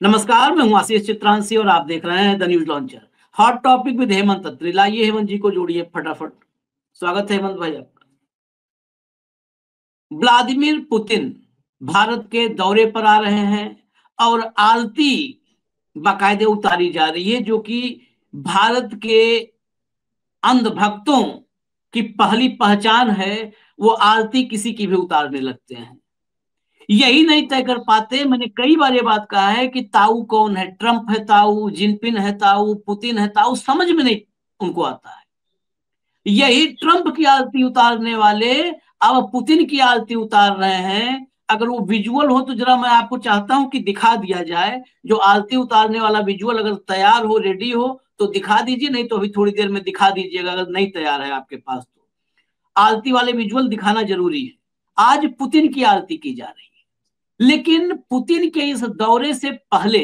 नमस्कार, मैं हूं आशीष चित्रांशी और आप देख रहे हैं the news launcher. Hot topic with Hemant Atri. लाइए हेमंत जी को जोड़िए फटाफट। स्वागत है हेमंत भाई आपका। व्लादिमीर पुतिन भारत के दौरे पर आ रहे हैं और आरती बाकायदे उतारी जा रही है, जो कि भारत के अंधभक्तों की पहली पहचान है। वो आरती किसी की भी उतारने लगते हैं। यही नहीं तय कर पाते। मैंने कई बार ये बात कहा है कि ताऊ कौन है, ट्रंप है ताऊ, जिनपिंग है ताऊ, पुतिन है ताऊ, समझ में नहीं उनको आता है। यही ट्रंप की आरती उतारने वाले अब पुतिन की आरती उतार रहे हैं। अगर वो विजुअल हो तो जरा मैं आपको चाहता हूं कि दिखा दिया जाए। जो आरती उतारने वाला विजुअल अगर तैयार हो, रेडी हो तो दिखा दीजिए, नहीं तो अभी थोड़ी देर में दिखा दीजिएगा अगर नहीं तैयार है आपके पास तो। आरती वाले विजुअल दिखाना जरूरी है। आज पुतिन की आरती की जा रही है, लेकिन पुतिन के इस दौरे से पहले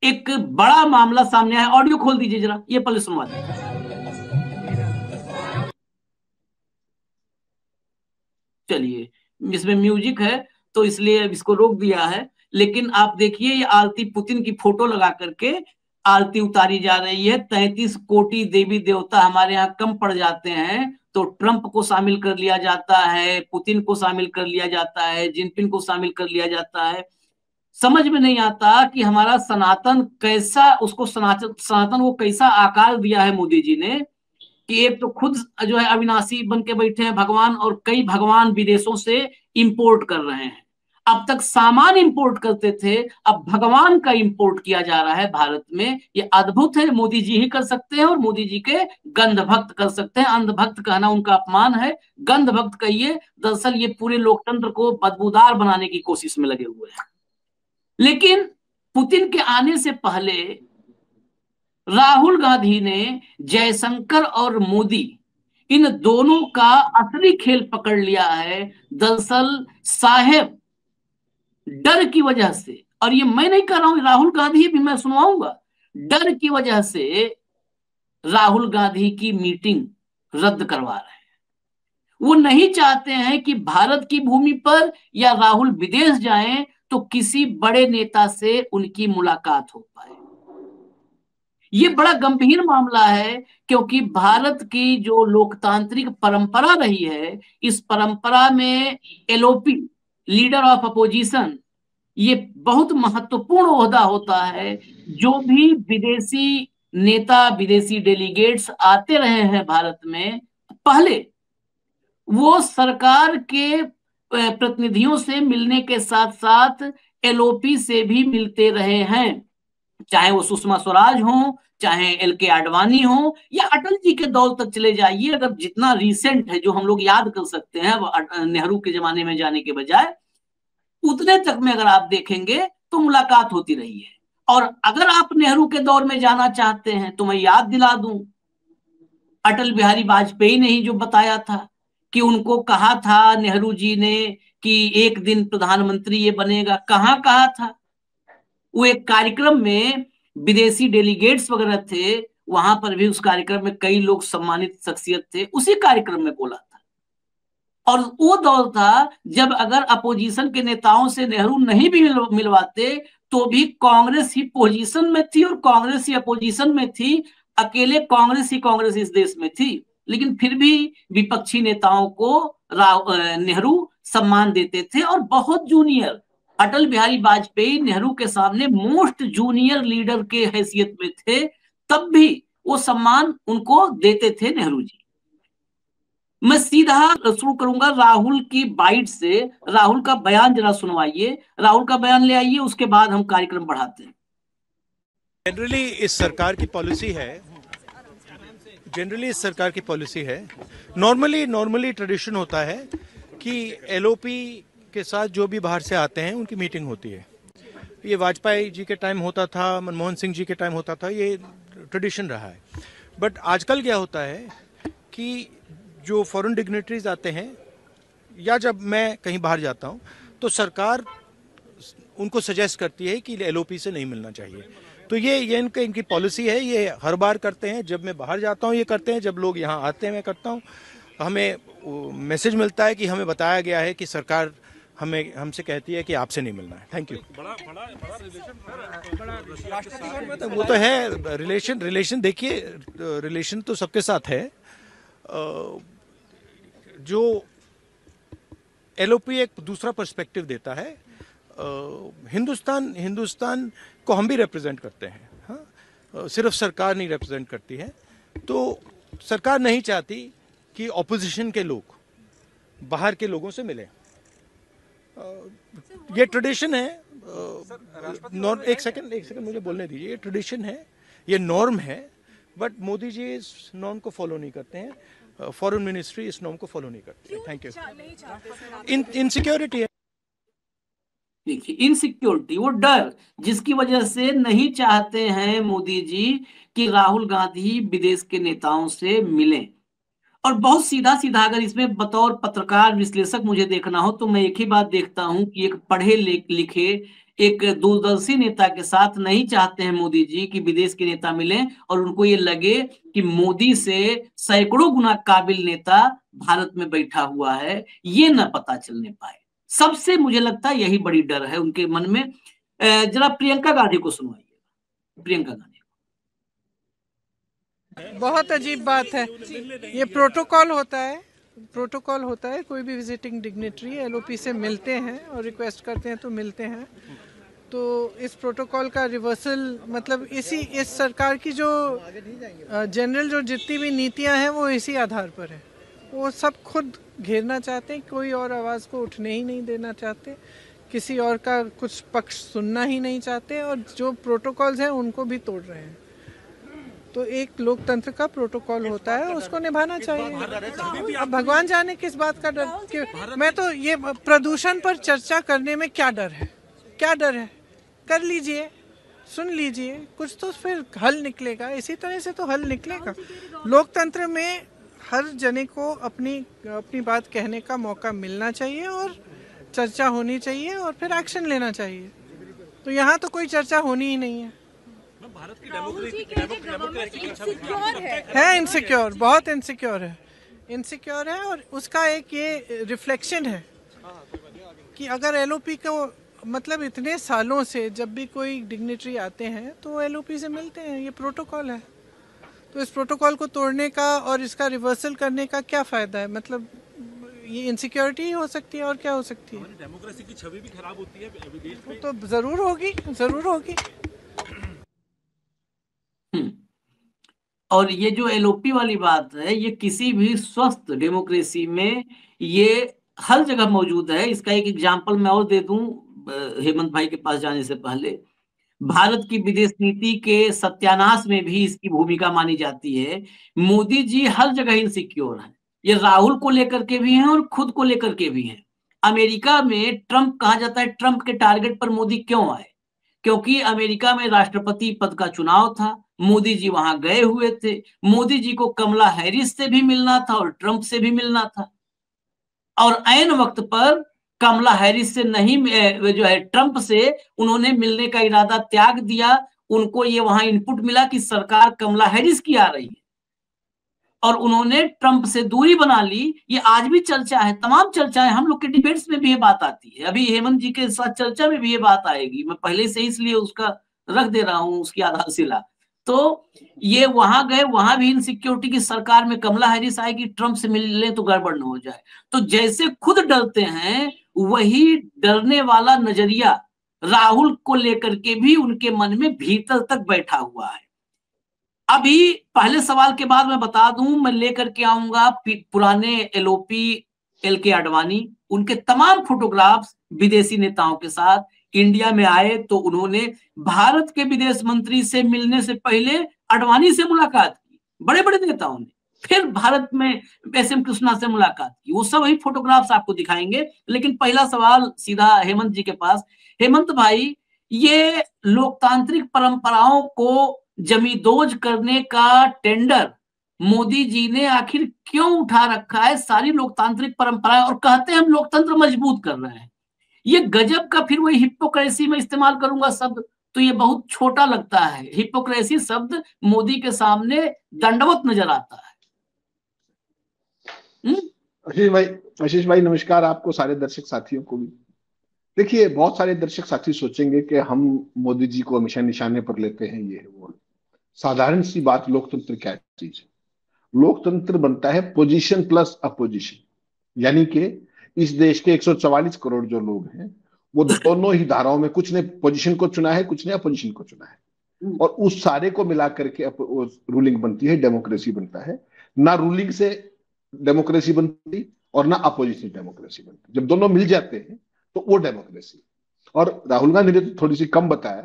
एक बड़ा मामला सामने आया। ऑडियो खोल दीजिए जरा, ये पहले सुनवा दीजिए। चलिए, इसमें म्यूजिक है तो इसलिए इसको रोक दिया है। लेकिन आप देखिए, ये आरती पुतिन की फोटो लगा करके आरती उतारी जा रही है। 33 कोटि देवी देवता हमारे यहाँ कम पड़ जाते हैं तो ट्रंप को शामिल कर लिया जाता है, पुतिन को शामिल कर लिया जाता है, जिनपिंग को शामिल कर लिया जाता है। समझ में नहीं आता कि हमारा सनातन कैसा, उसको सनातन सनातन को कैसा आकार दिया है मोदी जी ने, कि एक तो खुद जो है अविनाशी बन के बैठे हैं भगवान, और कई भगवान विदेशों से इंपोर्ट कर रहे हैं। अब तक सामान इंपोर्ट करते थे, अब भगवान का इंपोर्ट किया जा रहा है भारत में। ये अद्भुत है। मोदी जी ही कर सकते हैं और मोदी जी के गंध भक्त कर सकते हैं। अंधभक्त कहना उनका अपमान है, गंध भक्त कहिए। दरअसल ये पूरे लोकतंत्र को बदबूदार बनाने की कोशिश में लगे हुए हैं। लेकिन पुतिन के आने से पहले राहुल गांधी ने जयशंकर और मोदी, इन दोनों का असली खेल पकड़ लिया है। दरअसल साहेब डर की वजह से, और ये मैं नहीं कह रहा हूं, राहुल गांधी भी मैं सुनवाऊंगा, डर की वजह से राहुल गांधी की मीटिंग रद्द करवा रहे हैं। वो नहीं चाहते हैं कि भारत की भूमि पर या राहुल विदेश जाएं तो किसी बड़े नेता से उनकी मुलाकात हो पाए। ये बड़ा गंभीर मामला है, क्योंकि भारत की जो लोकतांत्रिक परंपरा रही है, इस परंपरा में एलओपी, लीडर ऑफ अपोजिशन, ये बहुत महत्वपूर्ण ओहदा होता है। जो भी विदेशी नेता, विदेशी डेलीगेट्स आते रहे हैं भारत में, पहले वो सरकार के प्रतिनिधियों से मिलने के साथ साथ एलओपी से भी मिलते रहे हैं। चाहे वो सुषमा स्वराज हो, चाहे एल के आडवाणी हो, या अटल जी के दौर तक चले जाइए। अगर जितना रिसेंट है, जो हम लोग याद कर सकते हैं नेहरू के जमाने में जाने के बजाय, उतने तक में अगर आप देखेंगे तो मुलाकात होती रही है। और अगर आप नेहरू के दौर में जाना चाहते हैं तो मैं याद दिला दूं, अटल बिहारी वाजपेयी ने ही जो बताया था कि उनको कहा था नेहरू जी ने कि एक दिन प्रधानमंत्री ये बनेगा। कहाँ कहा था? वो एक कार्यक्रम में विदेशी डेलीगेट्स वगैरह थे, वहां पर भी उस कार्यक्रम में कई लोग सम्मानित शख्सियत थे, उसी कार्यक्रम में बोला था। और वो दौर था जब अगर अपोजिशन के नेताओं से नेहरू नहीं भी मिलवाते तो भी कांग्रेस ही पोजीशन में थी और कांग्रेस ही अपोजिशन में थी। अकेले कांग्रेस ही कांग्रेस इस देश में थी, लेकिन फिर भी विपक्षी नेताओं को नेहरू सम्मान देते थे। और बहुत जूनियर, अटल बिहारी वाजपेयी नेहरू के सामने मोस्ट जूनियर लीडर के हैसियत में थे, तब भी वो सम्मान उनको देते थे नेहरू जी। मैं सीधा शुरू करूंगा राहुल की बाइट से। राहुल का बयान जरा सुनवाइए, राहुल का बयान ले आइए, उसके बाद हम कार्यक्रम बढ़ाते हैं। जनरली इस सरकार की पॉलिसी है, नॉर्मली ट्रेडिशन होता है कि एलओपी के साथ जो भी बाहर से आते हैं उनकी मीटिंग होती है। ये वाजपेयी जी के टाइम होता था, मनमोहन सिंह जी के टाइम होता था, ये ट्रेडिशन रहा है। बट आजकल क्या होता है कि जो फॉरेन डिग्नेटरीज आते हैं या जब मैं कहीं बाहर जाता हूं तो सरकार उनको सजेस्ट करती है कि एलओपी से नहीं मिलना चाहिए। तो ये इनकी पॉलिसी है, ये हर बार करते हैं। जब मैं बाहर जाता हूं ये करते हैं, जब लोग यहाँ आते हैं मैं करता हूं। हमें मैसेज मिलता है कि हमें बताया गया है कि सरकार हमसे कहती है कि आपसे नहीं मिलना है। Thank you. वो तो है रिलेशन देखिए, रिलेशन तो सबके साथ है। जो एलओपी एक दूसरा पर्सपेक्टिव देता है। हिंदुस्तान को हम भी रिप्रेजेंट करते हैं, हाँ, सिर्फ सरकार नहीं रिप्रेजेंट करती है। तो सरकार नहीं चाहती कि ऑपोजिशन के लोग बाहर के लोगों से मिलें। ये ट्रेडिशन है। एक सेकंड मुझे बोलने दीजिए। ये ट्रेडिशन है, ये नॉर्म है, बट मोदी जी इस नॉर्म को फॉलो नहीं करते हैं। फॉरेन मिनिस्ट्री इस नॉर्म को फॉलो नहीं करती है। Thank you. इनसिक्योरिटी है। देखिए, इनसिक्योरिटी, वो डर जिसकी वजह से नहीं चाहते हैं मोदी जी कि राहुल गांधी विदेश के नेताओं से मिलें। और बहुत सीधा सीधा अगर इसमें बतौर पत्रकार विश्लेषक मुझे देखना हो तो मैं एक ही बात देखता हूं कि एक पढ़े लिखे एक दूरदर्शी नेता के साथ नहीं चाहते हैं मोदी जी कि विदेश के नेता मिलें, और उनको ये लगे कि मोदी से सैकड़ों गुना काबिल नेता भारत में बैठा हुआ है, ये न पता चलने पाए। सबसे मुझे लगता है यही बड़ी डर है उनके मन में। जरा प्रियंका गांधी को सुनवाइए। प्रियंका गांधी। बहुत अजीब बात है, ये प्रोटोकॉल होता है। प्रोटोकॉल होता है, कोई भी विजिटिंग डिग्नेटरी एलओपी से मिलते हैं और रिक्वेस्ट करते हैं तो मिलते हैं। तो इस प्रोटोकॉल का रिवर्सल मतलब इस सरकार की जो जनरल जो जितनी भी नीतियां हैं वो इसी आधार पर है। वो सब खुद घेरना चाहते हैं, कोई और आवाज़ को उठने ही नहीं देना चाहते, किसी और का कुछ पक्ष सुनना ही नहीं चाहते, और जो प्रोटोकॉल्स हैं उनको भी तोड़ रहे हैं। तो एक लोकतंत्र का प्रोटोकॉल होता है, उसको निभाना चाहिए। अब भगवान जाने किस बात का डर। मैं तो ये प्रदूषण पर चर्चा करने में क्या डर है, क्या डर है? कर लीजिए, सुन लीजिए, कुछ तो फिर हल निकलेगा। इसी तरह से तो हल निकलेगा। लोकतंत्र में हर जने को अपनी बात कहने का मौका मिलना चाहिए और चर्चा होनी चाहिए और फिर एक्शन लेना चाहिए। तो यहाँ तो कोई चर्चा होनी ही नहीं है। भारत की डेमोक्रेसी है इनसिक्योर, बहुत इनसिक्योर है। और उसका एक ये रिफ्लेक्शन है कि अगर एलओपी को मतलब इतने सालों से जब भी कोई डिग्नेटरी आते हैं तो एलओपी से मिलते हैं, ये प्रोटोकॉल है। तो इस प्रोटोकॉल को तोड़ने का और इसका रिवर्सल करने का क्या फायदा है? मतलब ये इनसिक्योरिटी ही हो सकती है, और क्या हो सकती है? डेमोक्रेसी की छवि भी खराब होती है विदेश में। तो जरूर होगी। और ये जो एलओपी वाली बात है, ये किसी भी स्वस्थ डेमोक्रेसी में ये हर जगह मौजूद है। इसका एक एग्जांपल मैं और दे दूं हेमंत भाई के पास जाने से पहले। भारत की विदेश नीति के सत्यानाश में भी इसकी भूमिका मानी जाती है। मोदी जी हर जगह इनसिक्योर है। ये राहुल को लेकर के भी हैं और खुद को लेकर के भी हैं। अमेरिका में ट्रंप कहा जाता है, ट्रंप के टारगेट पर मोदी क्यों आए? क्योंकि अमेरिका में राष्ट्रपति पद का चुनाव था, मोदी जी वहां गए हुए थे। मोदी जी को कमला हैरिस से भी मिलना था और ट्रंप से भी मिलना था, और ऐन वक्त पर कमला हैरिस से नहीं, जो है ट्रंप से उन्होंने मिलने का इरादा त्याग दिया। उनको ये वहां इनपुट मिला कि सरकार कमला हैरिस की आ रही है, और उन्होंने ट्रंप से दूरी बना ली। ये आज भी चर्चा है, तमाम चर्चाएं, हम लोग के डिबेट्स में भी ये बात आती है। अभी हेमंत जी के साथ चर्चा में भी ये बात आएगी। मैं पहले से इसलिए उसका रख दे रहा हूं उसकी आधारशिला। तो ये वहां गए, वहां भी इनसिक्योरिटी की सरकार में कमला हैरिस आएगी, ट्रंप से मिल लें तो गड़बड़ न हो जाए। तो जैसे खुद डरते हैं, वही डरने वाला नजरिया राहुल को लेकर के भी उनके मन में भीतर तक बैठा हुआ है। अभी पहले सवाल के बाद मैं बता दूं, मैं लेकर के आऊंगा पुराने एलओपी एल के आडवाणी, उनके तमाम फोटोग्राफ्स विदेशी नेताओं के साथ। इंडिया में आए तो उन्होंने भारत के विदेश मंत्री से मिलने से पहले आडवाणी से मुलाकात की, बड़े बड़े नेताओं ने। फिर भारत में एस.एम. कृष्णा से मुलाकात की। वो सब वही फोटोग्राफ्स आपको दिखाएंगे। लेकिन पहला सवाल सीधा हेमंत जी के पास। हेमंत भाई, ये लोकतांत्रिक परंपराओं को जमींदोज करने का टेंडर मोदी जी ने आखिर क्यों उठा रखा है? सारी लोकतांत्रिक परंपराएं, और कहते हैं हम लोकतंत्र मजबूत कर रहे हैं। ये गजब का, फिर वही हिपोक्रेसी में इस्तेमाल करूंगा शब्द तो ये बहुत छोटा लगता है। हिपोक्रेसी शब्द मोदी के सामने दंडवत नजर आता है। आशीष भाई नमस्कार, आपको सारे दर्शक साथियों को भी। देखिए, बहुत सारे दर्शक साथी सोचेंगे कि हम मोदी जी को हमेशा निशाने पर लेते हैं, ये है वो है। साधारण सी बात, लोकतंत्र क्या चीज है? लोकतंत्र बनता है पोजीशन प्लस अपोजिशन, यानी कि इस देश के 144 करोड़ जो लोग हैं, वो दोनों ही धाराओं में कुछ ने पोजीशन को चुना है, कुछ ने अपोजिशन को चुना है, और उस सारे को मिला करके रूलिंग बनती है, डेमोक्रेसी बनता है। ना रूलिंग से डेमोक्रेसी बनती और ना अपोजिशन डेमोक्रेसी बनती। जब दोनों मिल जाते हैं तो वो डेमोक्रेसी। और राहुल गांधी ने तो थोड़ी सी कम बताया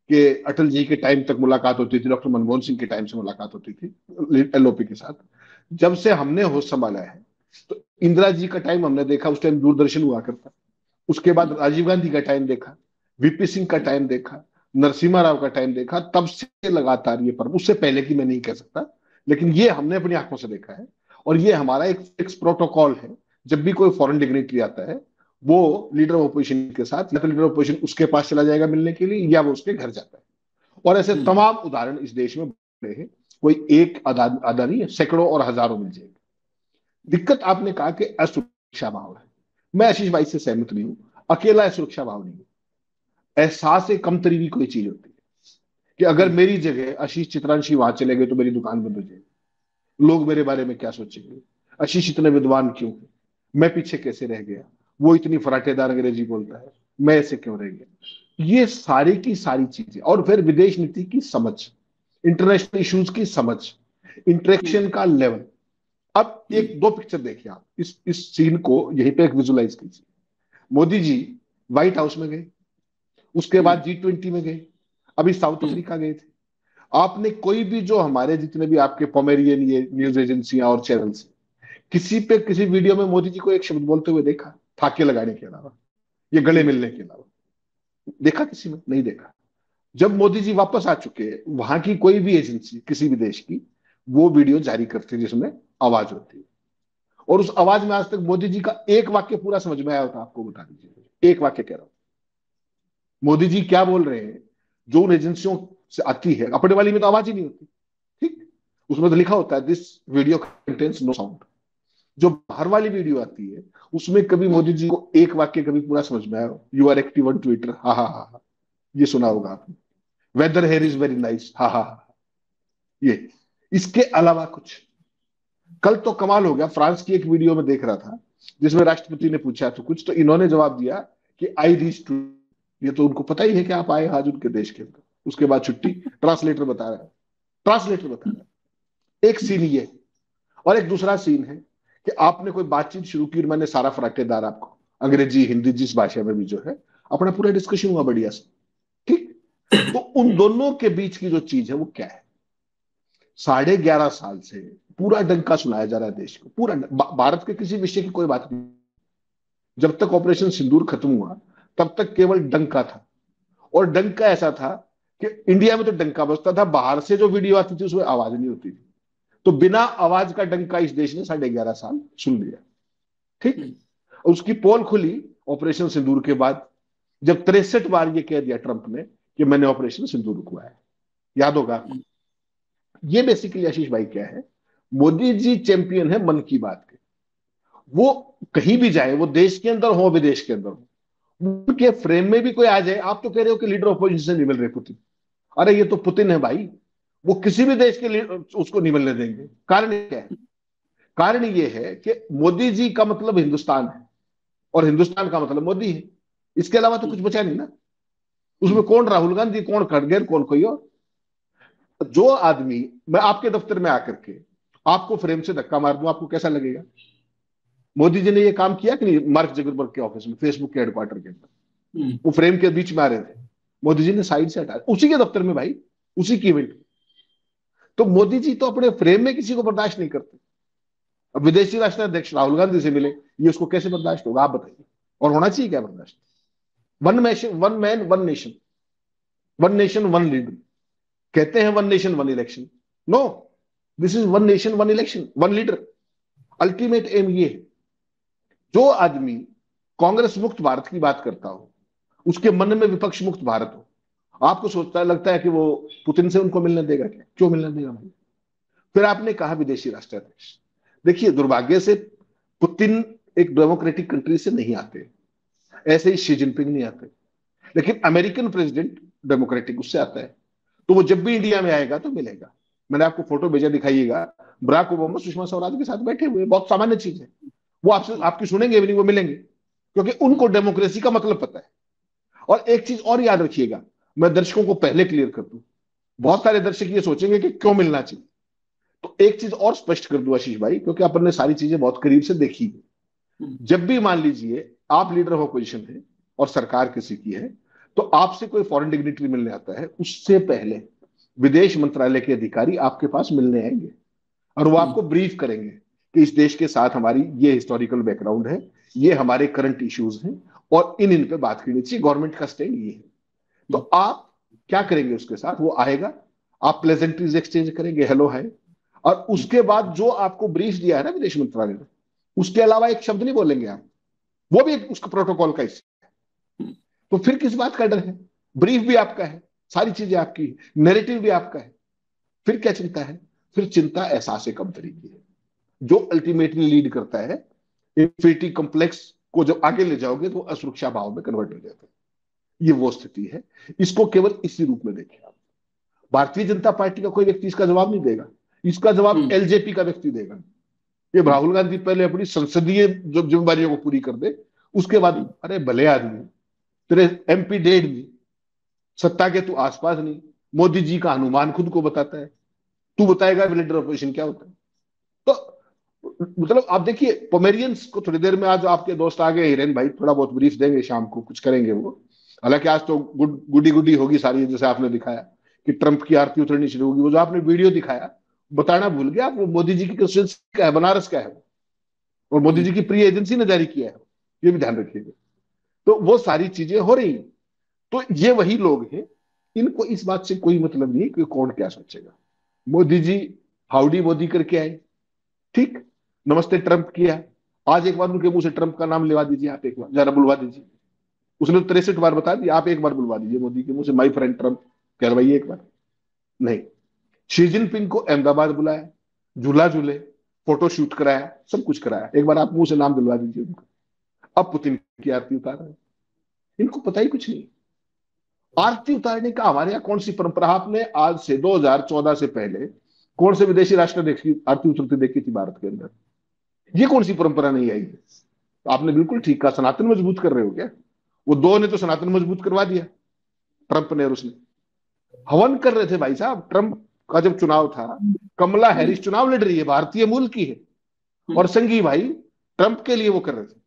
कि अटल जी के टाइम तक मुलाकात होती थी, डॉक्टर मनमोहन सिंह के टाइम से मुलाकात होती थी एलओपी के साथ। जब से हमने होश संभाला है तो इंदिरा जी का टाइम हमने देखा, उस टाइम दूरदर्शन हुआ करता। उसके बाद राजीव गांधी का टाइम देखा, वीपी सिंह का टाइम देखा, नरसिम्हा राव का टाइम देखा, तब से लगातार ये पर्व, उससे पहले की मैं नहीं कह सकता, लेकिन ये हमने अपनी आंखों से देखा है। और ये हमारा एक फिक्स प्रोटोकॉल है। जब भी कोई फॉरेन डिग्नेटरी आता है, वो लीडर ऑफ अपोजिशन के साथ, या तो लीडर ऑफ अपोजिशन उसके पास चला जाएगा मिलने के लिए, या वो उसके घर जाता है। और ऐसे तमाम उदाहरण इस देश में बड़े हैं, कोई एक आधा नहीं है, सैकड़ों और हजारों मिल जाएंगे। दिक्कत आपने कहा कि असुरक्षा भाव है। मैं आशीष भाई से सहमत नहीं हूं। अकेला असुरक्षा भाव नहीं है, एहसास कमतरी भी कोई चीज होती है कि अगर मेरी जगह आशीष चित्रांशी वहां चले गए तो मेरी दुकान बंद हो जाएगी, लोग मेरे बारे में क्या सोचेंगे, आशीष इतने विद्वान क्यों है, मैं पीछे कैसे रह गया, वो इतनी फराटेदार अंग्रेजी बोलता है, मैं ऐसे क्यों रह गया। ये सारी की सारी चीजें, और फिर विदेश नीति की समझ, इंटरनेशनल इश्यूज की समझ, इंटरेक्शन का लेवल। अब एक दो पिक्चर देखिए आप, इस सीन को यहीं पे एक विजुलाइज कीजिए। मोदी जी व्हाइट हाउस में गए, उसके बाद G20 में गए, अभी साउथ अफ्रीका गए थे। आपने कोई भी जो हमारे जितने भी आपके पोमेरियन ये न्यूज एजेंसियां और चैनल्स, किसी पे किसी वीडियो में मोदी जी को एक शब्द बोलते हुए देखा? फाके लगाने के अलावा, ये गले मिलने के अलावा देखा किसी में? नहीं देखा। जब मोदी जी वापस आ चुके हैं, वहां की कोई भी एजेंसी किसी भी देश की वो वीडियो जारी करती है जिसमें आवाज होती है, और उस आवाज में आज तक मोदी जी का एक वाक्य पूरा समझ में आया होता? आपको बता दीजिए, एक वाक्य कह रहा हूं। मोदी जी क्या बोल रहे हैं जो उन एजेंसियों से आती है, अपने वाली में तो आवाज ही नहीं होती, ठीक, उसमें तो लिखा होता है this video contains no sound. जो बाहर वाली वीडियो आती है उसमें कभी मोदी जी को एक वाक्य कभी पूरा समझ में आया? You are active on Twitter, हा हा हा, ये सुना होगा आपने। Weather here is very nice, हा हा हा, ये। इसके अलावा कुछ? कल तो कमाल हो गया, फ्रांस की एक वीडियो में देख रहा था जिसमें राष्ट्रपति ने पूछा तो कुछ, तो इन्होंने जवाब दिया कि आई रीच टू। ये तो उनको पता ही है कि आप आए आज उनके देश के अंदर। उसके बाद छुट्टी, ट्रांसलेटर बता रहा है, ट्रांसलेटर बता रहा है। एक सीन ये, और एक दूसरा सीन है कि आपने कोई बातचीत शुरू की और मैंने सारा फराटेदार आपको अंग्रेजी हिंदी जिस भाषा में भी जो है अपना पूरा डिस्कशन हुआ बढ़िया से, ठीक। तो उन दोनों के बीच की जो चीज है वो क्या है? 11.5 साल से पूरा डंका सुनाया जा रहा है देश को, पूरा भारत के किसी विषय की कोई बात नहीं। जब तक ऑपरेशन सिंदूर खत्म हुआ तब तक केवल डंका था, और डंका ऐसा था कि इंडिया में तो डंका बजता था, बाहर से जो वीडियो आती थी उसमें आवाज नहीं होती थी। तो बिना आवाज का डंका इस देश ने 11.5 साल सुन लिया, ठीक। उसकी पोल खुली ऑपरेशन सिंदूर के बाद, जब 63 बार ये कह दिया ट्रंप ने कि मैंने ऑपरेशन सिंदूर रुकवाया है। याद होगा आपको? ये बेसिकली आशीष भाई क्या है, मोदी जी चैंपियन है मन की बात के। वो कहीं भी जाए, वो देश के अंदर हो विदेश के अंदर हो, उनके फ्रेम में भी कोई आ जाए। आप तो कह रहे हो कि लीडर ऑपोजिशन से नहीं मिल रहे पुतिन, अरे ये तो पुतिन है भाई, वो किसी भी देश के लिए उसको नहीं मिलने देंगे। कारण क्या है? कारण ये है कि मोदी जी का मतलब हिंदुस्तान है और हिंदुस्तान का मतलब मोदी है। इसके अलावा तो कुछ बचा नहीं ना। उसमें कौन राहुल गांधी, कौन खड़गे, कौन कोई और। जो आदमी, मैं आपके दफ्तर में आकर के आपको फ्रेम से धक्का मार दूं, आपको कैसा लगेगा? मोदी जी ने ये काम किया कि नहीं? मार्क जगरबर्ग के ऑफिस में, फेसबुक के हेडक्वार्टर के अंदर, वो फ्रेम के बीच में आ रहे थे, मोदी जी ने साइड से हटा, उसी के दफ्तर में भाई, उसी की इवेंट। तो मोदी जी तो अपने फ्रेम में किसी को बर्दाश्त नहीं करते। अब विदेशी राष्ट्राध्यक्ष राहुल गांधी से मिले, ये उसको कैसे बर्दाश्त होगा? आप बताइए। और होना चाहिए क्या बर्दाश्त? One man one nation, one nation one leader. कहते हैं one nation one election, no, this is one nation one election one leader. Ultimate aim ये है। जो आदमी कांग्रेस मुक्त भारत की बात करता हो, उसके मन में विपक्ष मुक्त भारत हो, आपको सोचता है, लगता है कि वो पुतिन से उनको मिलने देगा क्या? क्यों मिलने देगा भाई? फिर आपने कहा विदेशी राष्ट्राध्यक्ष। देखिए, दुर्भाग्य से पुतिन एक डेमोक्रेटिक कंट्री से नहीं आते। ऐसे ही शी जिनपिंग नहीं आते। लेकिन अमेरिकन प्रेसिडेंट डेमोक्रेटिक उससे आता है, तो वो जब भी इंडिया में आएगा तो मिलेगा। मैंने आपको फोटो भेजा, दिखाइएगा, बराक ओबामा सुषमा स्वराज के साथ बैठे हुए, बहुत सामान्य चीज है। वो आपसे आपकी सुनेंगे भी नहीं, वो मिलेंगे, क्योंकि उनको डेमोक्रेसी का मतलब पता है। और एक चीज और याद रखिएगा, मैं दर्शकों को पहले क्लियर कर दूं, बहुत सारे दर्शक ये सोचेंगे कि क्यों मिलना चाहिए। तो एक चीज और स्पष्ट कर दूं आशीष भाई, क्योंकि अपन ने सारी चीजें बहुत करीब से देखी है। जब भी मान लीजिए आप लीडर ऑफ अपोजिशन है और सरकार किसी की है, तो आपसे कोई फॉरेन डिग्निटरी मिलने आता है, उससे पहले विदेश मंत्रालय के अधिकारी आपके पास मिलने आएंगे और वो आपको ब्रीफ करेंगे कि इस देश के साथ हमारी ये हिस्टोरिकल बैकग्राउंड है, ये हमारे करंट इश्यूज हैं और इन पे बात करनी चाहिए, गवर्नमेंट का स्टैंड ये है। तो आप क्या करेंगे उसके साथ? वो आएगा, आप प्लेजेंट्रीज एक्सचेंज करेंगे, हेलो है, और उसके बाद जो आपको ब्रीफ दिया है ना विदेश मंत्रालय ने, उसके अलावा एक शब्द नहीं बोलेंगे आप, वो भी उसका प्रोटोकॉल का हिस्सा है। तो फिर किस बात का डर है? ब्रीफ भी आपका है, सारी चीजें आपकी है, नैरेटिव भी आपका है, फिर क्या चिंता है? फिर चिंता एहसास कमतरी की है, जो अल्टीमेटली लीड करता है इंफिनिटी कॉम्प्लेक्स को। जब आगे ले जाओगे तो असुरक्षा भाव में कन्वर्ट हो जाता है। ये वो स्थिति है, इसको केवल इसी रूप में देखें आप। भारतीय जनता पार्टी का कोई व्यक्ति इसका जवाब नहीं देगा, इसका जवाब एलजेपी का व्यक्ति देगा। ये राहुल गांधी पहले अपनी संसदीय जो जिम्मेदारियों को पूरी कर दे, उसके बाद अरे भले आदमी, तेरे एमपी डेढ़ नहीं, सत्ता के तू आसपास नहीं, मोदी जी का अनुमान खुद को बताता है, तू बताएगा लीडर ऑपोजिशन क्या होता है? तो मतलब आप देखिए पोमेरियंस को थोड़ी देर में, आज आपके दोस्त आ गए हिरेन भाई, थोड़ा बहुत ब्रीफ देंगे, शाम को कुछ करेंगे वो। हालांकि आज तो गुडी गुडी होगी सारी, जैसे आपने दिखाया कि ट्रंप की आरती उतरनी शुरू होगी। वो जो आपने वीडियो दिखाया बताना भूल गया, वो मोदी जी की कंस्टिट्यूएंसी क्या है, बनारस का है, और मोदी जी की प्री एजेंसी ने जारी किया है, ये भी ध्यान रखिएगा। तो वो सारी चीजें हो रही। तो ये वही लोग हैं, इनको इस बात से कोई मतलब नहीं कि कौन क्या सोचेगा। मोदी जी हाउडी मोदी करके आए, ठीक, नमस्ते ट्रंप किया, आज एक बार उनके मुंह से ट्रंप का नाम लेवा दीजिए, आप एक बार जरा बुलवा दीजिए। उसने 63 बार बता दिया, आप एक बार बुलवा दीजिए मोदी के मुंह से, माई फ्रेंड ट्रंप कहलवाइए एक बार। नहीं, शी जिनपिंग को अहमदाबाद बुलाया, झूला झूले, फोटो शूट कराया, सब कुछ कराया, एक बार आप मुंह से नाम दिलवा दीजिए उनका। अब पुतिन की आरती उतार रहे हैं, इनको पता ही कुछ नहीं। आरती उतारने का हमारे यहाँ कौन सी परंपरा? आपने आज से 2014 से पहले कौन से विदेशी राष्ट्र देखी आरती उतरती देखी थी भारत के अंदर? ये कौन सी परंपरा नहीं आई है? तो आपने बिल्कुल ठीक कहा, सनातन मजबूत कर रहे हो क्या? वो दो ने तो सनातन मजबूत करवा दिया, ट्रंप ने और उसने। हवन कर रहे थे भाई साहब। ट्रंप का जब चुनाव था, कमला हैरिस चुनाव लड़ रही है, भारतीय मूल की है, और संघी भाई ट्रंप के लिए वो कर रहे थे,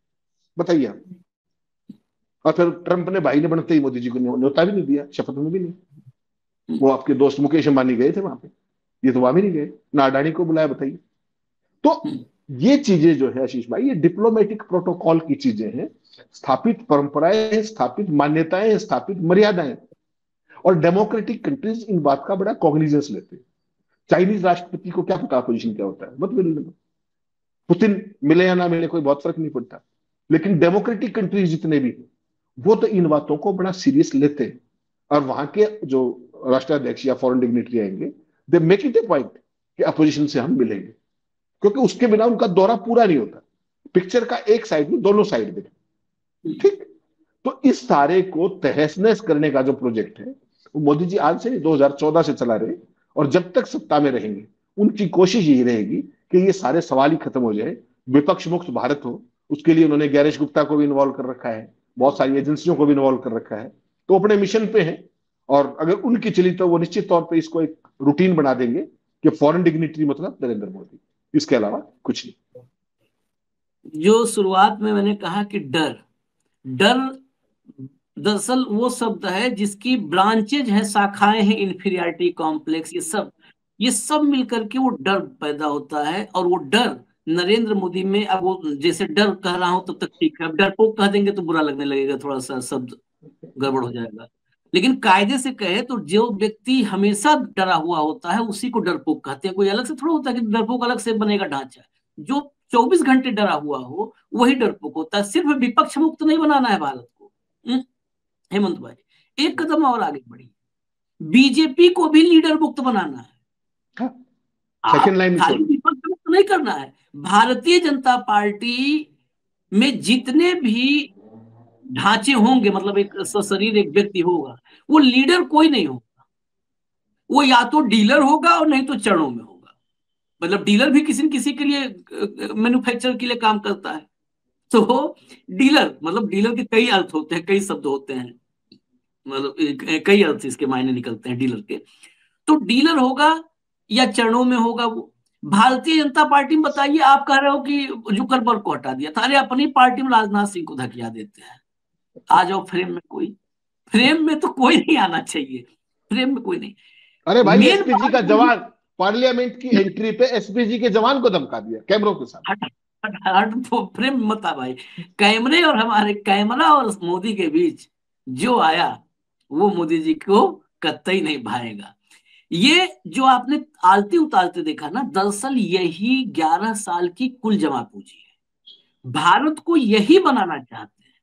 बताइए आप। और फिर ट्रंप ने भाई ने बनते ही मोदी जी को न्योता भी नहीं दिया, शपथ में भी नहीं। वो आपके दोस्त मुकेश अंबानी गए थे वहां पे, ये तो वहां भी नहीं गए, ना अडानी को बुलाया, बताइए। तो ये चीजें जो है आशीष भाई, ये डिप्लोमेटिक प्रोटोकॉल की चीजें हैं, स्थापित परंपराएं, स्थापित मान्यताएं, स्थापित मर्यादाएं। और डेमोक्रेटिक कंट्रीज इन बात का बड़ा कॉग्निजेंस लेते हैं। चाइनीज राष्ट्रपति को क्या पता पोजीशन क्या होता है, मत मिलने दो, पुतिन मिले या ना मिले कोई बहुत फर्क नहीं पड़ता। लेकिन डेमोक्रेटिक कंट्रीज जितने भी हैं, वो तो इन बातों को बड़ा सीरियस लेते हैं। और वहां के जो राष्ट्राध्यक्ष या फॉरेन डिग्निटरी आएंगे, they make it A point कि अपोजिशन से हम मिलेंगे, क्योंकि उसके बिना उनका दौरा पूरा नहीं होता। पिक्चर का एक साइड में दोनों साइड देखें, ठीक। तो इस सारे को तहस नहस करने का जो प्रोजेक्ट है, वो मोदी जी आज से 2014 से चला रहे, और जब तक सत्ता में रहेंगे उनकी कोशिश यही रहेगी कि ये सारे सवाल ही खत्म हो जाए, विपक्ष मुक्त भारत हो। उसके लिए उन्होंने गैरेश गुप्ता को भी इन्वॉल्व कर रखा है, बहुत सारी एजेंसियों को भी इन्वॉल्व कर रखा है, तो अपने मिशन पे है। और अगर उनकी चली तो वो निश्चित तौर पे इसको एक रूटीन बना देंगे कि फॉरेन डिग्निटरी मतलब नरेंद्र मोदी, इसके अलावा कुछ नहीं। जो शुरुआत में मैंने कहा कि डर, डर दरअसल वो शब्द है जिसकी ब्रांचेज है, शाखाएं हैं, इंफीरियरिटी कॉम्प्लेक्स, ये सब मिलकर के वो डर पैदा होता है। और वो डर नरेंद्र मोदी में, अब वो जैसे डर कह रहा हूं तब तक ठीक है, अब डरपोक कह देंगे तो बुरा लगने लगेगा, थोड़ा सा शब्द गड़बड़ हो जाएगा। लेकिन कायदे से कहे तो जो व्यक्ति हमेशा डरा हुआ होता है उसी को डरपोक कहते हैं। कोई अलग से थोड़ा होता है कि डरपोक अलग से बनेगा ढांचा। जो 24 घंटे डरा हुआ हो वही डरपोक होता है। सिर्फ विपक्ष मुक्त नहीं बनाना है भारत को। हेमंत भाई, एक कदम और आगे बढ़ी, बीजेपी को भी लीडर मुक्त बनाना है। सेकंड लाइन खाली विपक्ष मुक्त नहीं करना है। भारतीय जनता पार्टी में जितने भी ढांचे होंगे, मतलब एक सशरीर एक व्यक्ति होगा, वो लीडर कोई नहीं होगा। वो या तो डीलर होगा और नहीं तो चरणों में होगा। मतलब डीलर भी किसी न किसी के लिए मैन्युफैक्चर के लिए काम करता है। तो डीलर, मतलब डीलर के कई अर्थ होते हैं, कई शब्द होते हैं, मतलब कई अर्थ इसके मायने निकलते हैं डीलर के। तो डीलर होगा या चरणों में होगा वो। भारतीय जनता पार्टी में बताइए, आप कह रहे हो कि जुकरबर्ग को हटा दिया था, अरे अपनी पार्टी में राजनाथ सिंह को धकिया देते हैं। आ जाओ फ्रेम में, कोई फ्रेम में तो कोई नहीं आना चाहिए, फ्रेम में कोई नहीं। अरे भाई, मेन एसपीजी बात का जवान पार्लियामेंट की एंट्री पे एसपीजी के जवान को धमका दिया कैमरों के साथ। हट हट हट, तो फ्रेम मत आ भाई। कैमरे और हमारे, कैमरा और मोदी के बीच जो आया वो मोदी जी को कतई नहीं भाएगा। ये जो आपने आलती उतारते देखा ना, दरअसल यही 11 साल की कुल जमा पूंजी है। भारत को यही बनाना चाहते हैं।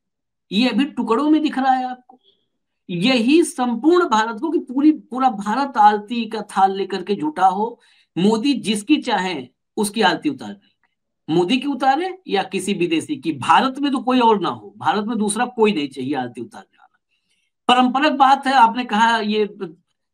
ये अभी टुकड़ों में दिख रहा है आपको। यही संपूर्ण भारत को, कि पूरा भारत आलती का थाल लेकर के झूठा हो। मोदी जिसकी चाहे उसकी आलती उतार देंगे। मोदी की उतारे या किसी विदेशी की, भारत में तो कोई और ना हो, भारत में दूसरा कोई नहीं चाहिए आलती उतारने वाला। परंपरागत बात है, आपने कहा ये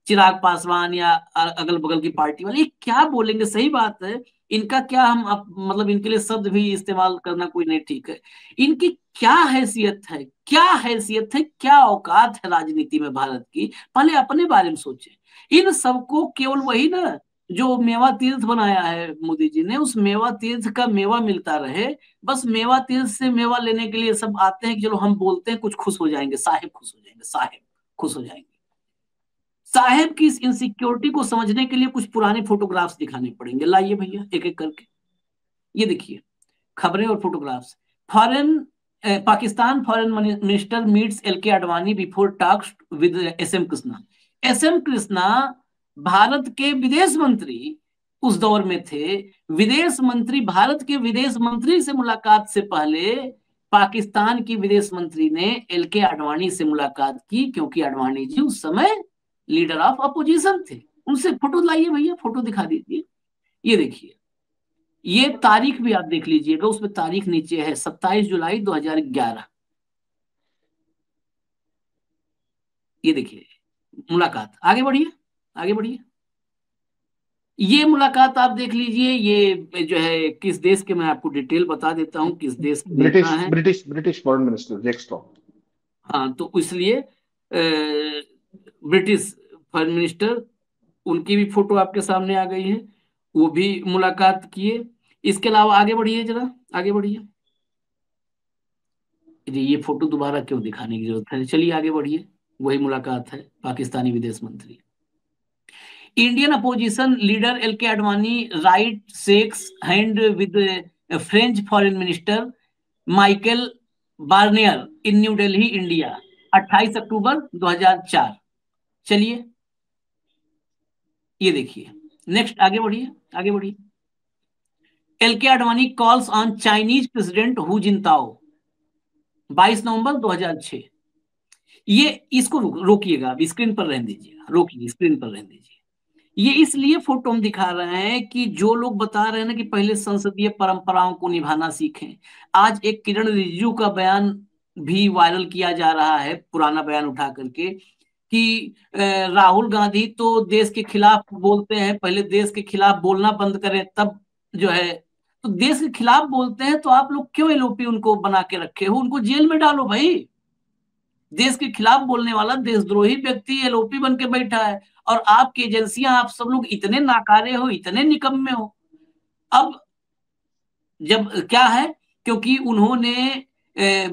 चिराग पासवान या अगल बगल की पार्टी वाले, ये क्या बोलेंगे, सही बात है। इनका क्या हम मतलब इनके लिए शब्द भी इस्तेमाल करना कोई नहीं ठीक है। इनकी क्या हैसियत है, क्या हैसियत है, क्या औकात है राजनीति में भारत की, पहले अपने बारे में सोचे। इन सबको केवल वही ना, जो मेवा तीर्थ बनाया है मोदी जी ने, उस मेवा तीर्थ का मेवा मिलता रहे। बस मेवा तीर्थ से मेवा लेने के लिए सब आते हैं कि चलो हम बोलते हैं कुछ खुश हो जाएंगे, साहेब खुश हो जाएंगे, साहेब खुश हो जाएंगे। साहेब की इस इनसिक्योरिटी को समझने के लिए कुछ पुराने फोटोग्राफ्स दिखाने पड़ेंगे। लाइए भैया एक एक करके, ये देखिए खबरें और photographs. Foreign Pakistan foreign minister meets L K Advani before talks with S M Krishna. S M Krishna Bharat के विदेश मंत्री उस दौर में थे। विदेश मंत्री, भारत के विदेश मंत्री से मुलाकात से पहले पाकिस्तान की विदेश मंत्री ने एलके आडवाणी से मुलाकात की, क्योंकि आडवाणी जी उस समय लीडर ऑफ अपोजिशन थे। उनसे फोटो लाइए भैया, फोटो दिखा दीजिए। ये देखिए, ये तारीख भी आप देख लीजिएगा, उसमें तारीख नीचे है 27 जुलाई 2011। ये देखिए मुलाकात, आगे बढ़िए, आगे बढ़िए। ये मुलाकात आप देख लीजिए। ये जो है किस देश के, मैं आपको डिटेल बता देता हूं किस देश के नेता ब्रिटिश हैं। British foreign minister Jack Straw. हाँ, तो इसलिए ब्रिटिश फॉरेन मिनिस्टर, उनकी भी फोटो आपके सामने आ गई है, वो भी मुलाकात किए। इसके अलावा आगे बढ़िए, जरा आगे बढ़िए। ये फोटो दोबारा क्यों दिखाने की जरूरत है, चलिए आगे बढ़िए। वही मुलाकात है, पाकिस्तानी विदेश मंत्री। Indian opposition leader L K Advani right shakes hand with French foreign minister Michael Barnier in New Delhi, India, 28 October 2004। चलिए ये देखिए, नेक्स्ट आगे बढ़िए, आगे बढ़िए। L K Advani calls on Chinese president Hu Jintao, 22 November 2006। ये इसको रोकिएगा, स्क्रीन पर रहने दीजिएगा, रोकिए, स्क्रीन पर रहने दीजिए। ये इसलिए फोटो हम दिखा रहे हैं कि जो लोग बता रहे हैं ना कि पहले संसदीय परंपराओं को निभाना सीखें। आज एक किरण रिजिजू का बयान भी वायरल किया जा रहा है, पुराना बयान उठा करके, कि राहुल गांधी तो देश के खिलाफ बोलते हैं, पहले देश के खिलाफ बोलना बंद करें तब जो है, तो देश के खिलाफ बोलते हैं तो आप लोग क्यों एलओपी उनको बना के रखे हो, उनको जेल में डालो भाई। देश के खिलाफ बोलने वाला देशद्रोही व्यक्ति एलओपी बन के बैठा है, और आपकी एजेंसियां, आप सब लोग इतने नाकारे हो, इतने निकम्मे हो। अब जब क्या है, क्योंकि उन्होंने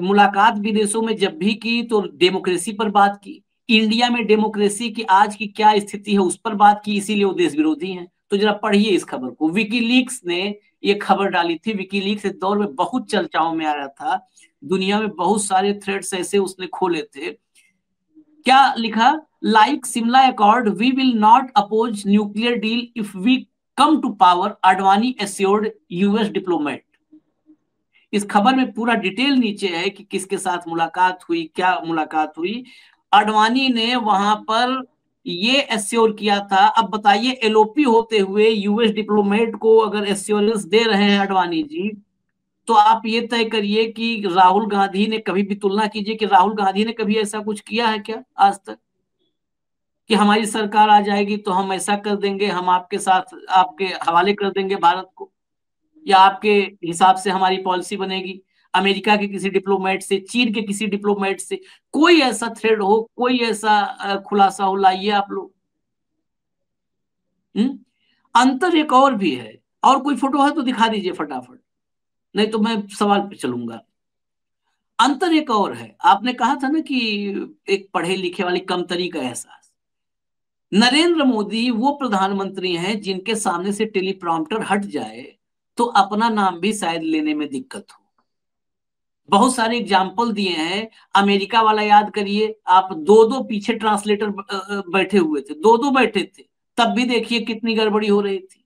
मुलाकात विदेशों में जब भी की तो डेमोक्रेसी पर बात की, इंडिया में डेमोक्रेसी की आज की क्या स्थिति है उस पर बात की, इसीलिए वो देश विरोधी हैं। तो जरा पढ़िए इस खबर को। विकीलीक्स ने ये खबर डाली थी। विकीलीक्स इस दौर में बहुत चर्चाओं में आया था, दुनिया में बहुत सारे थ्रेड्स ऐसे उसने खोले थे। क्या लिखा, like Shimla accord we will not oppose nuclear deal if we come to power, Advani assured US diplomat. इस खबर में पूरा डिटेल नीचे है कि किसके साथ मुलाकात हुई, क्या मुलाकात हुई। आडवाणी ने वहां पर ये एश्योर किया था। अब बताइए, एलओपी होते हुए यूएस डिप्लोमेट को अगर एश्योरेंस दे रहे हैं आडवाणी जी, तो आप ये तय करिए कि राहुल गांधी ने कभी भी तुलना कीजिए कि राहुल गांधी ने कभी ऐसा कुछ किया है क्या आज तक, कि हमारी सरकार आ जाएगी तो हम ऐसा कर देंगे, हम आपके साथ आपके हवाले कर देंगे भारत को, या आपके हिसाब से हमारी पॉलिसी बनेगी। अमेरिका के किसी डिप्लोमेट से, चीन के किसी डिप्लोमेट से कोई ऐसा थ्रेड हो, कोई ऐसा खुलासा हो, लाइए आप लोग। अंतर एक और भी है, और कोई फोटो है तो दिखा दीजिए फटाफट, नहीं तो मैं सवाल पे चलूंगा। अंतर एक और है, आपने कहा था ना कि एक पढ़े लिखे वाली कमतरी का एहसास। नरेंद्र मोदी वो प्रधानमंत्री हैं जिनके सामने से टेलीप्रॉम्प्टर हट जाए तो अपना नाम भी शायद लेने में दिक्कत हो। बहुत सारे एग्जाम्पल दिए हैं। अमेरिका वाला याद करिए आप, दो दो पीछे ट्रांसलेटर बैठे हुए थे, दो दो बैठे थे, तब भी देखिए कितनी गड़बड़ी हो रही थी।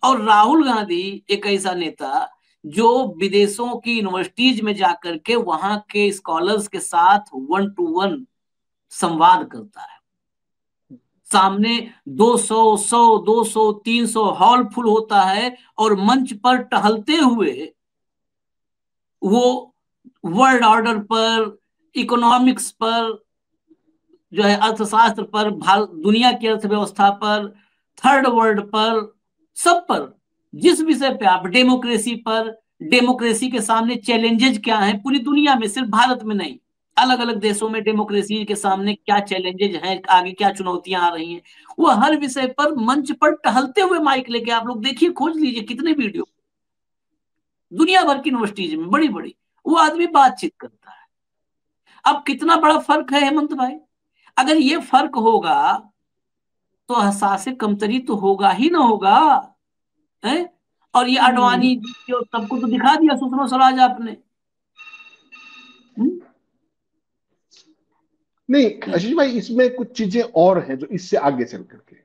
और राहुल गांधी एक ऐसा नेता जो विदेशों की यूनिवर्सिटीज में जाकर के वहां के स्कॉलर्स के साथ 1-to-1 संवाद करता है। सामने 200, 100, 200, 300 हॉल फुल होता है, और मंच पर टहलते हुए वो वर्ल्ड ऑर्डर पर, इकोनॉमिक्स पर, जो है अर्थशास्त्र पर, दुनिया की अर्थव्यवस्था पर, थर्ड वर्ल्ड पर, सब पर, जिस विषय पे आप, डेमोक्रेसी पर, डेमोक्रेसी के सामने चैलेंजेस क्या हैं पूरी दुनिया में, सिर्फ भारत में नहीं, अलग अलग देशों में डेमोक्रेसी के सामने क्या चैलेंजेस हैं, आगे क्या चुनौतियां आ रही हैं, वो हर विषय पर मंच पर टहलते हुए माइक लेके, आप लोग देखिए, खोज लीजिए कितने वीडियो, दुनिया भर की यूनिवर्सिटीज में बड़ी बड़ी, वो आदमी बातचीत करता है। अब कितना बड़ा फर्क है हेमंत भाई, अगर ये फर्क होगा तो एहसास कमतरी तो होगा ही ना होगा, है? और ये अडवाणी जी और सबको तो दिखा दिया सुषमा स्वराज आपने। नहीं आशीष भाई, इसमें कुछ चीजें और हैं जो इससे आगे चल करके,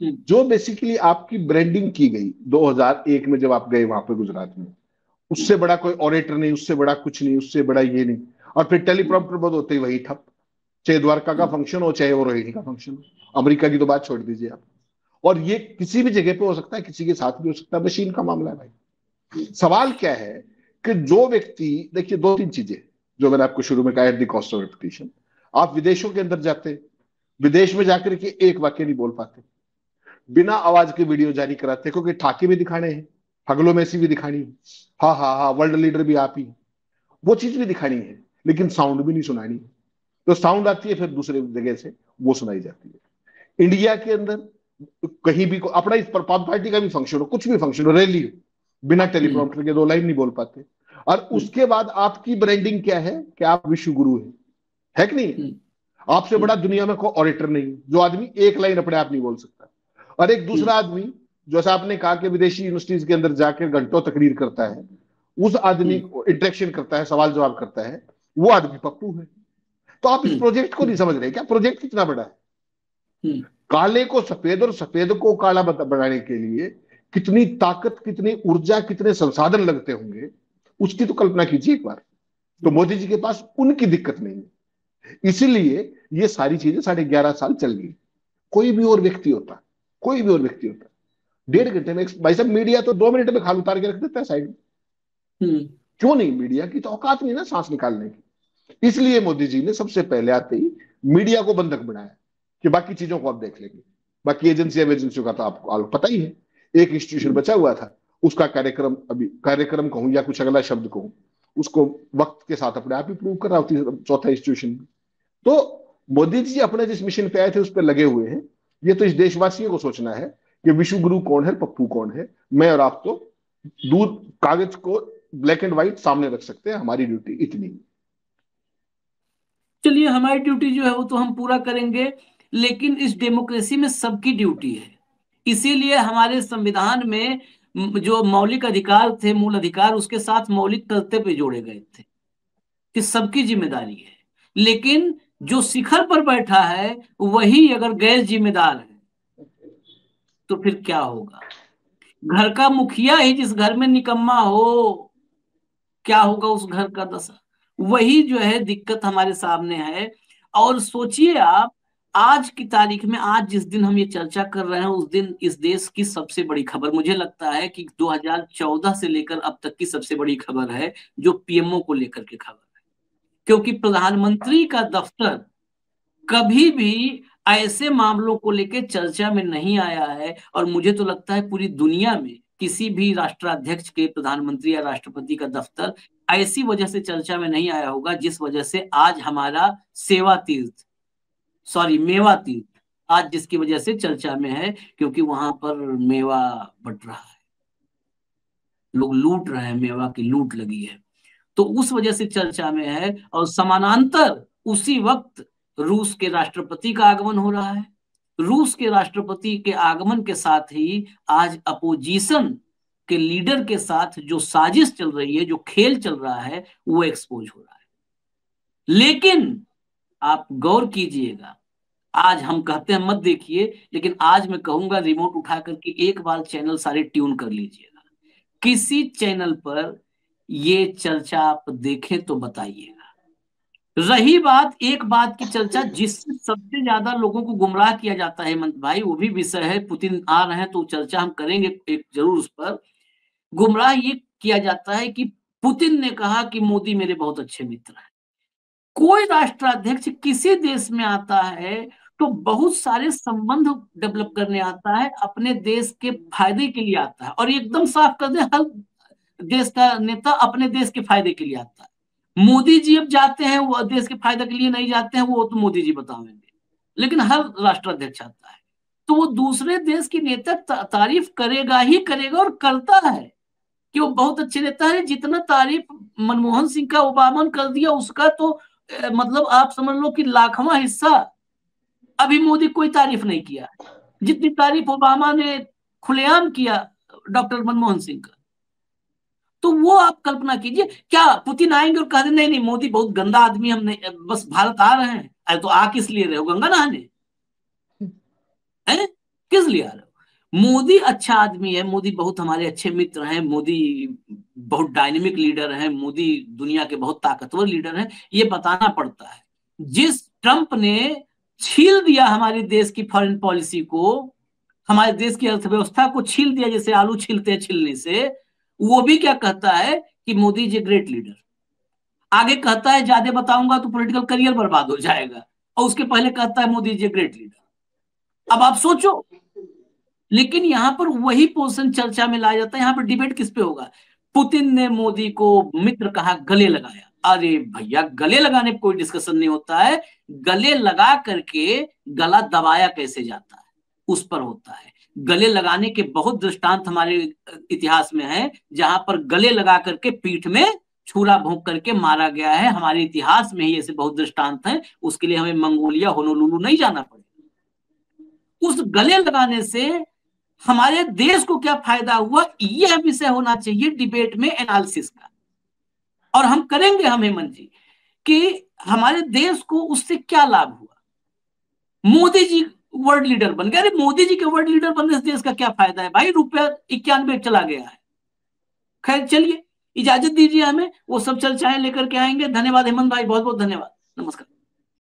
जो बेसिकली आपकी ब्रांडिंग की गई 2001 में जब आप गए वहां पे गुजरात में, उससे बड़ा कोई ऑरेटर नहीं, उससे बड़ा कुछ नहीं, उससे बड़ा ये नहीं, और फिर टेलीप्रॉम्प्टर बंद होते ही वही ठप, चाहे द्वारका का फंक्शन हो चाहे वो रोहिणी का फंक्शन हो, अमेरिका की तो बात छोड़ दीजिए आप। और ये किसी भी जगह पे हो सकता है, किसी के साथ भी हो सकता है, मशीन का मामला है भाई। सवाल क्या है कि जो व्यक्ति, देखिए दो तीन चीजें जो मैंने आपको शुरू में कहा, at the cost of reputation, आप विदेशों के अंदर जाते, विदेश में जाकर के एक वाक्य नहीं बोल पाते, बिना आवाज के वीडियो जारी कराते, क्योंकि ठाके भी दिखाने हैं, हगलो मेसी भी दिखानी है, हाँ हाँ हाँ वर्ल्ड लीडर भी आप ही, वो चीज भी दिखानी है, लेकिन साउंड भी नहीं सुनानी है। तो साउंड आती है फिर दूसरे जगह से वो सुनाई जाती है। इंडिया के अंदर कहीं भी अपना इस पार्टी का भी फंक्शन हो, कुछ भी फंक्शन हो, रैली हो, बिना टेलीप्रॉम्प्टर के दो लाइन नहीं बोल पाते। और उसके बाद आपकी ब्रांडिंग क्या है कि आप विश्व गुरु है कि नहीं? आपसे बड़ा दुनिया में कोई ऑडिटर नहीं, जो आदमी एक लाइन अपने आप नहीं बोल सकता। और एक दूसरा आदमी, जैसा आपने कहा कि विदेशी यूनिवर्सिटीज के अंदर जाकर घंटों तकरीर करता है, उस आदमी को इंटरेक्शन करता है, सवाल जवाब करता है, वो आदमी पप्पू है। तो आप इस प्रोजेक्ट को नहीं समझ रहे क्या? प्रोजेक्ट कितना बड़ा है। काले को सफेद और सफेद को काला बनाने के लिए कितनी ताकत, कितनी ऊर्जा, कितने संसाधन लगते होंगे, उसकी तो कल्पना कीजिए एक बार। तो मोदी जी के पास उनकी दिक्कत नहीं है, इसीलिए ये सारी चीजें 11.5 साल चल गई। कोई भी और व्यक्ति होता, कोई भी और व्यक्ति होता, 1.5 घंटे में, भाई साहब मीडिया तो 2 मिनट में खाल उतार के रख देता है साइड में। क्यों नहीं? मीडिया की तो औकात नहीं ना सांस निकालने की। इसलिए मोदी जी ने सबसे पहले आते ही मीडिया को बंधक बनाया कि बाकी चीजों को आप देख लेंगे, बाकी एजेंसियों का तो आपको पता ही है। एक इंस्टीट्यूशन बचा हुआ था, उसका कार्यक्रम, अभी कार्यक्रम कहूं या कुछ अगला शब्द कहूं, उसको वक्त के साथ अपने आप ही प्रूव कर रहा होती है, चौथा इंस्टीट्यूशन। तो मोदी जी अपने जिस मिशन पे आए थे उस पर लगे हुए हैं। ये तो इस देशवासियों को सोचना है कि विश्व गुरु कौन है, पप्पू कौन है। मैं और आप तो दूर कागज को ब्लैक एंड व्हाइट सामने रख सकते हैं, हमारी ड्यूटी इतनी। चलिए, हमारी ड्यूटी जो है वो तो हम पूरा करेंगे, लेकिन इस डेमोक्रेसी में सबकी ड्यूटी है। इसीलिए हमारे संविधान में जो मौलिक अधिकार थे, मूल अधिकार, उसके साथ मौलिक कर्तव्य जोड़े गए थे कि सबकी जिम्मेदारी है। लेकिन जो शिखर पर बैठा है वही अगर गैर जिम्मेदार है तो फिर क्या होगा? घर का मुखिया ही जिस घर में निकम्मा हो, क्या होगा उस घर का दशा? वही जो है दिक्कत हमारे सामने है। और सोचिए आप, आज की तारीख में, आज जिस दिन हम ये चर्चा कर रहे हैं, उस दिन इस देश की सबसे बड़ी खबर मुझे लगता है कि 2014 से लेकर अब तक की सबसे बड़ी खबर है, जो पीएमओ को लेकर के खबर है। क्योंकि प्रधानमंत्री का दफ्तर कभी भी ऐसे मामलों को लेकर चर्चा में नहीं आया है, और मुझे तो लगता है पूरी दुनिया में किसी भी राष्ट्राध्यक्ष के, प्रधानमंत्री या राष्ट्रपति का दफ्तर ऐसी वजह से चर्चा में नहीं आया होगा जिस वजह से आज हमारा मेवा तीर्थ आज जिसकी वजह से चर्चा में है, क्योंकि वहां पर मेवा बट रहा है, लोग लूट रहे हैं, मेवा की लूट लगी है, तो उस वजह से चर्चा में है। और समानांतर उसी वक्त रूस के राष्ट्रपति का आगमन हो रहा है। रूस के राष्ट्रपति के आगमन के साथ ही आज अपोजिशन के लीडर के साथ जो साजिश चल रही है, जो खेल चल रहा है, वो एक्सपोज हो रहा है। लेकिन आप गौर कीजिएगा, आज हम कहते हैं मत देखिए, लेकिन आज मैं कहूंगा रिमोट उठा करके एक बार चैनल सारे ट्यून कर लीजिएगा। किसी चैनल पर ये चर्चा आप देखें तो बताइएगा। रही बात एक बात की चर्चा जिससे सबसे ज्यादा लोगों को गुमराह किया जाता है, हेमंत भाई, वो भी विषय है, पुतिन आ रहे हैं तो चर्चा हम करेंगे एक जरूर उस पर। गुमराह ये किया जाता है कि पुतिन ने कहा कि मोदी मेरे बहुत अच्छे मित्र हैं। कोई राष्ट्राध्यक्ष किसी देश में आता है तो बहुत सारे संबंध डेवलप करने आता है, अपने देश के फायदे के लिए आता है, और एकदम साफ कर दे, हर देश का नेता अपने देश के फायदे के लिए आता है। मोदी जी अब जाते हैं, वो देश के फायदे के लिए नहीं जाते हैं, वो तो मोदी जी बताएंगे, लेकिन हर राष्ट्राध्यक्ष आता है तो वो दूसरे देश की नेता तारीफ करेगा ही करेगा, और करता है कि वो बहुत अच्छे नेता है। जितना तारीफ मनमोहन सिंह का ओबामा कर दिया, उसका तो मतलब आप समझ लो कि लाखवां हिस्सा अभी मोदी कोई तारीफ नहीं किया, जितनी तारीफ ओबामा ने खुलेआम किया डॉक्टर मनमोहन सिंह का। तो वो आप कल्पना कीजिए, क्या पुतिन आएंगे और कह दें नहीं नहीं मोदी बहुत गंदा आदमी, हम नहीं, बस भारत आ रहे हैं, अरे तो आ किस लिए रहे हो, गंगा नहाने हैं, किस लिए आ रहे हो? मोदी अच्छा आदमी है, मोदी बहुत हमारे अच्छे मित्र हैं, मोदी बहुत डायनेमिक लीडर हैं, मोदी दुनिया के बहुत ताकतवर लीडर हैं, ये बताना पड़ता है। जिस ट्रंप ने छील दिया हमारे देश की फॉरेन पॉलिसी को, हमारे देश की अर्थव्यवस्था को छील दिया, जैसे आलू छीलते हैं छिलने से, वो भी क्या कहता है कि मोदी जी ग्रेट लीडर। आगे कहता है ज्यादा बताऊंगा तो पॉलिटिकल करियर बर्बाद हो जाएगा, और उसके पहले कहता है मोदी जी ग्रेट लीडर। अब आप सोचो, लेकिन यहां पर वही पोजीशन चर्चा में लाया जाता है। यहां पर डिबेट किस पे होगा? पुतिन ने मोदी को मित्र कहा, गले लगाया। अरे भैया, गले लगाने पर कोई डिस्कशन नहीं होता है, गले लगा करके गला दबाया कैसे जाता है उस पर होता है। गले लगाने के बहुत दृष्टांत हमारे इतिहास में है, जहां पर गले लगा करके पीठ में छुरा भोंक करके मारा गया है। हमारे इतिहास में ही ऐसे बहुत दृष्टांत हैं, उसके लिए हमें मंगोलिया, होनोलुलु नहीं जाना पड़ेगा। उस गले लगाने से हमारे देश को क्या फायदा हुआ, यह विषय होना चाहिए डिबेट में, एनालिसिस का। और हम करेंगे, हम हेमंत जी, कि हमारे देश को उससे क्या लाभ हुआ। मोदी जी वर्ल्ड लीडर बन गए, अरे मोदी जी के वर्ल्ड लीडर बनने से देश का क्या फायदा है भाई? रुपया 91 चला गया है। खैर चलिए, इजाजत दीजिए हमें, वो सब चर्चाएं लेकर के आएंगे। धन्यवाद हेमंत भाई, बहुत बहुत धन्यवाद, नमस्कार।